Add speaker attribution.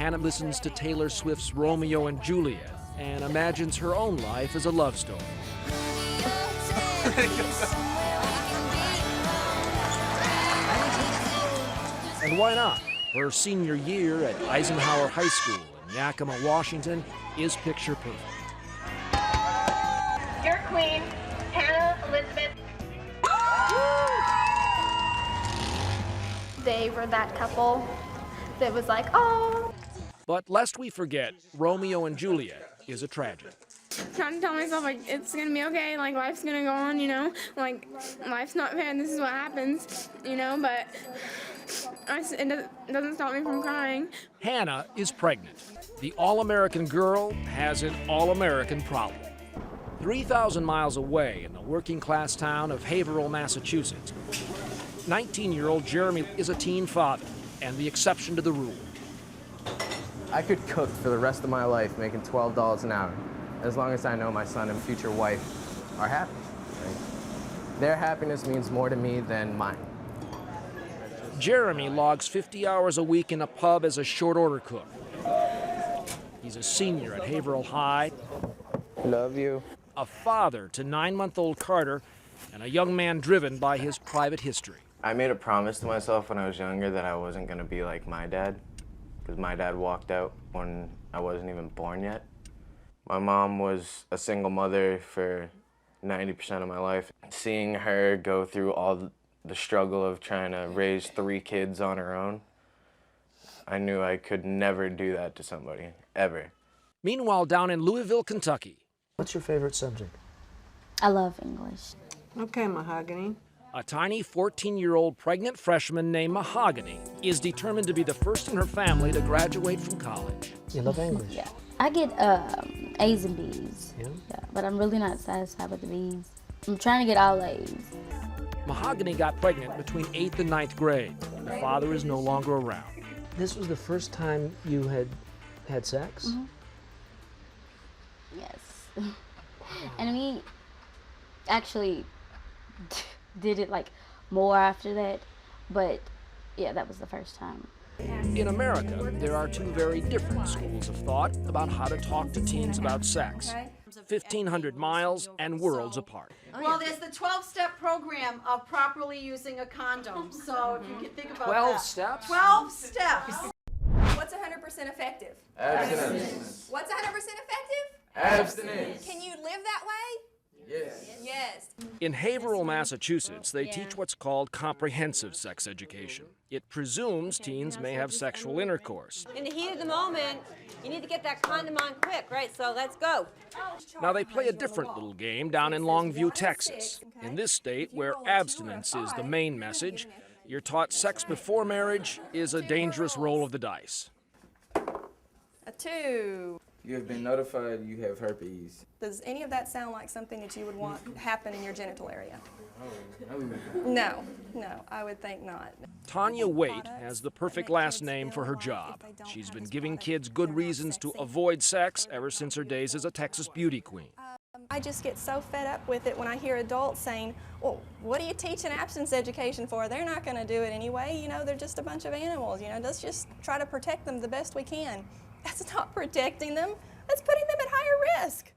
Speaker 1: Hannah listens to Taylor Swift's Romeo and Juliet and imagines her own life as a love story. And why not? Her senior year at Eisenhower High School in Yakima, Washington is picture perfect.
Speaker 2: Your queen, Hannah Elizabeth.
Speaker 3: They were that couple that was like, oh.
Speaker 1: But lest we forget, Romeo and Juliet is a tragedy.
Speaker 4: Trying to tell myself, like, it's gonna be okay, like, life's gonna go on, you know? Like, life's not fair and this is what happens, you know? But it doesn't stop me from crying.
Speaker 1: Hannah is pregnant. The all-American girl has an all-American problem. 3,000 miles away in the working-class town of Haverhill, Massachusetts, 19-year-old Jeremy is a teen father and the exception to the rule.
Speaker 5: I could cook for the rest of my life making $12 an hour, as long as I know my son and future wife are happy. Right? Their happiness means more to me than mine.
Speaker 1: Jeremy logs 50 hours a week in a pub as a short-order cook. He's a senior at Haverhill High.
Speaker 5: Love you.
Speaker 1: A father to 9-month-old Carter, and a young man driven by his private history.
Speaker 5: I made a promise to myself when I was younger that I wasn't going to be like my dad, because my dad walked out when I wasn't even born yet. My mom was a single mother for 90% of my life. Seeing her go through all the struggle of trying to raise 3 kids on her own, I knew I could never do that to somebody, ever.
Speaker 1: Meanwhile, down in Louisville, Kentucky.
Speaker 6: What's your favorite subject?
Speaker 7: I love English.
Speaker 8: Okay, Mahogany.
Speaker 1: A tiny 14-year-old pregnant freshman named Mahogany is determined to be the first in her family to graduate from college.
Speaker 6: You love English?
Speaker 7: Yeah. I get A's and B's.
Speaker 6: Yeah?
Speaker 7: Yeah, but I'm really not satisfied with the B's. I'm trying to get all A's.
Speaker 1: Mahogany got pregnant between 8th and 9th grade. Her father is no longer around.
Speaker 6: This was the first time you had sex?
Speaker 7: Mm-hmm. Yes. And we actually did it like more after that, but yeah, that was the first time.
Speaker 1: In America, there are 2 very different schools of thought about how to talk to teens about sex. 1,500 miles and worlds apart.
Speaker 9: Well, there's the 12-step program of properly using a condom. So if you can think about
Speaker 6: 12
Speaker 9: that.
Speaker 6: steps?
Speaker 9: 12 steps.
Speaker 10: What's 100% effective?
Speaker 5: Abstinence.
Speaker 10: What's 100% effective?
Speaker 5: Abstinence.
Speaker 10: Can you live that way?
Speaker 5: Yes.
Speaker 10: Yes.
Speaker 1: In Haverhill, Massachusetts, they teach what's called comprehensive sex education. It presumes teens may have sexual intercourse.
Speaker 11: In the heat of the moment, you need to get that condom on quick, right? So let's go.
Speaker 1: Now they play a different little game down in Longview, Texas. In this state, where abstinence is the main message, you're taught sex before marriage is a dangerous roll of the dice.
Speaker 10: A 2.
Speaker 5: You have been notified you have herpes.
Speaker 10: Does any of that sound like something that you would want to happen in your genital area? No, I would think not.
Speaker 1: Tanya Waite has the perfect last name for her job. She's been giving kids good reasons to avoid sex ever since her days as a Texas beauty queen.
Speaker 10: I just get so fed up with it when I hear adults saying, well, what are you teaching abstinence education for? They're not going to do it anyway. You know, they're just a bunch of animals. You know, let's just try to protect them the best we can. That's not protecting them. That's putting them at higher risk.